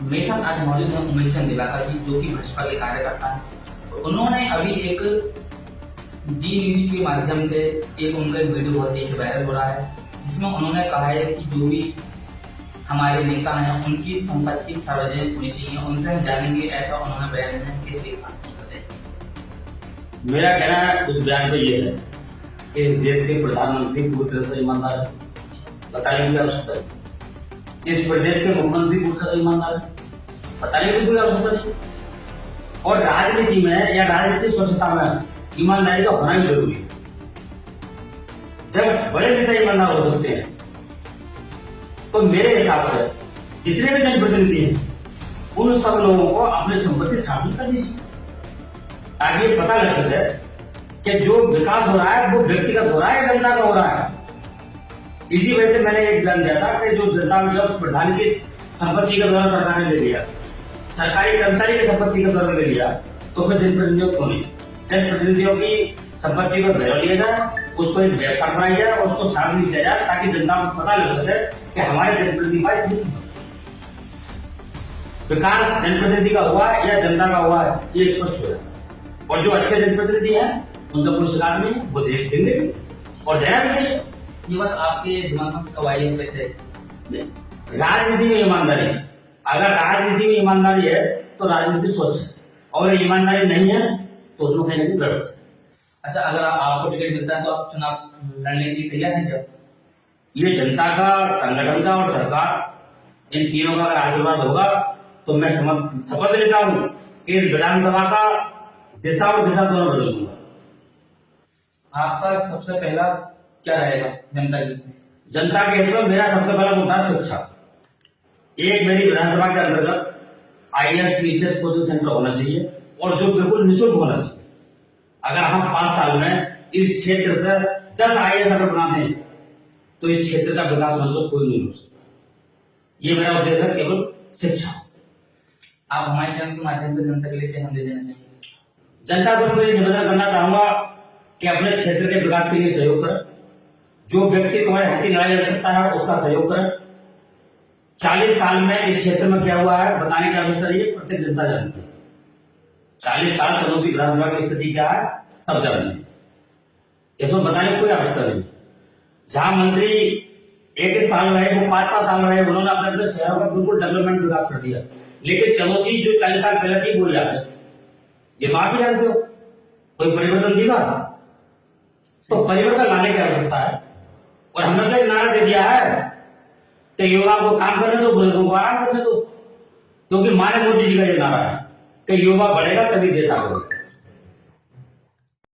मेरे साथ आज मौजूद है उमेश चंद दिवाकर जी, जो कि भाजपा के कार्यकर्ता हैं। उन्होंने अभी एक जी न्यूज के माध्यम से एक उनका एक वीडियो बहुत तेज वायरल हो रहा है, जिसमें उन्होंने कहा है कि जो भी हमारे नेता हैं उनकी संपत्ति सार्वजनिक होनी चाहिए। उनसे हम जानेंगे, ऐसा उन्होंने बयान में किस मेरा कहना है उस बयान पे ये है कि इस देश के प्रधानमंत्री पूरी तरह से ईमानदार है, बताने की आवश्यकता है। इस प्रदेश के मुख्यमंत्री पूरी तरह से ईमानदार है, बताने की कोई आवश्यकता नहीं। और राजनीति में या राजनीतिक स्वच्छता में ईमानदारी का होना भी जरूरी है। जब बड़े नेता ईमानदार हो सकते हैं तो मेरे हिसाब से जितने भी जनप्रतिनिधि हैं उन सब लोगों को अपनी संपत्ति साबित करनी चाहिए, ताकि ये पता लग सके कि जो विकास हो रहा है वो व्यक्तिगत हो रहा है या जनता का हो रहा है। इसी वजह से मैंने एक बयान दिया था कि जो जनता जब प्रधान की संपत्ति का दौरा सरकार ने ले लिया, सरकारी कर्मचारी की संपत्ति का दौरा ले लिया, तो फिर जनप्रतिनिधियों को नहीं, जनप्रतिनिधियों की संपत्ति को घेर लिया जाए, उसको एक वेबसाइट बनाई जाए और उसको सार्वजनिक किया जाए, ताकि जनता को पता लग सके कि हमारे जनप्रतिनिधि का इतनी संपत्ति विकास जनप्रतिनिधि का हुआ है या जनता का हुआ है, ये स्पष्ट हो जाए। और जो अच्छे जनप्रतिनिधि हैं उनका पुरस्कार नहीं, वो देंगे और देना भी चाहिए। ये बात आपके दिमाग में कब आई है? कैसे? राजनीति में ईमानदारी, अगर राजनीति में ईमानदारी है तो राजनीति स्वच्छ है, और ईमानदारी नहीं है तो उसमें कहीं ना कहीं गड़बड़ है। अच्छा, अगर आपको टिकट मिलता है तो आप चुनाव लड़ने के लिए तैयार हैं क्या? ये जनता का, संगठन का और सरकार, इन तीनों का अगर आशीर्वाद होगा तो मैं शपथ लेता हूं कि इस विधानसभा का दिशा और दिशा दोनों बदल दूंगा। आपका सबसे पहला क्या रहेगा जनता के हित में? जनता के हित में मेरा सबसे पहला मुद्दा है शिक्षा। एक मेरी विधानसभा के अंतर्गत IAS PCS कोचिंग सेंटर होना चाहिए, और जो बिल्कुल निःशुल्क होना चाहिए। अगर हम 5 साल में इस क्षेत्र से 10 IAS अगर बनाते हैं तो इस क्षेत्र का विकास होने से कोई नहीं हो सकता। ये मेरा उद्देश्य है, केवल शिक्षा। आप हमारे चैनल के माध्यम से जनता के लिए क्या संदेश देना चाहेंगे? जनता को मैं निवेदन करना चाहूंगा कि अपने क्षेत्र के विकास के लिए सहयोग करें। जो व्यक्ति तुम्हारे हक की लड़ाई लड़ सकता है उसका सहयोग करें। 40 साल में इस क्षेत्र में क्या हुआ है बताने की आवश्यकता नहीं है, प्रत्येक जनता जानती है। 40 साल चंदौसी विधानसभा की स्थिति क्या है सब जानते हैं, इसमें बताने की कोई आवश्यकता नहीं। जहां मंत्री एक साल रहे, वो 5 साल रहे, उन्होंने अपने अपने शहरों का बिल्कुल डेवलपमेंट विकास कर दिया। लेकिन चंदौसी जो 40 साल पहले थी वो याद है, ये तो आप भी जानते हो। कोई परिवर्तन दिखा तो परिवर्तन लाने की आवश्यकता है। और हमने तो एक नारा दे दिया है कि युवा को काम करने दो, बुजुर्गों को आराम करने दो, क्योंकि माननीय मोदी जी का ये नारा है कि युवा बढ़ेगा तभी देश आगे बढ़ेगा।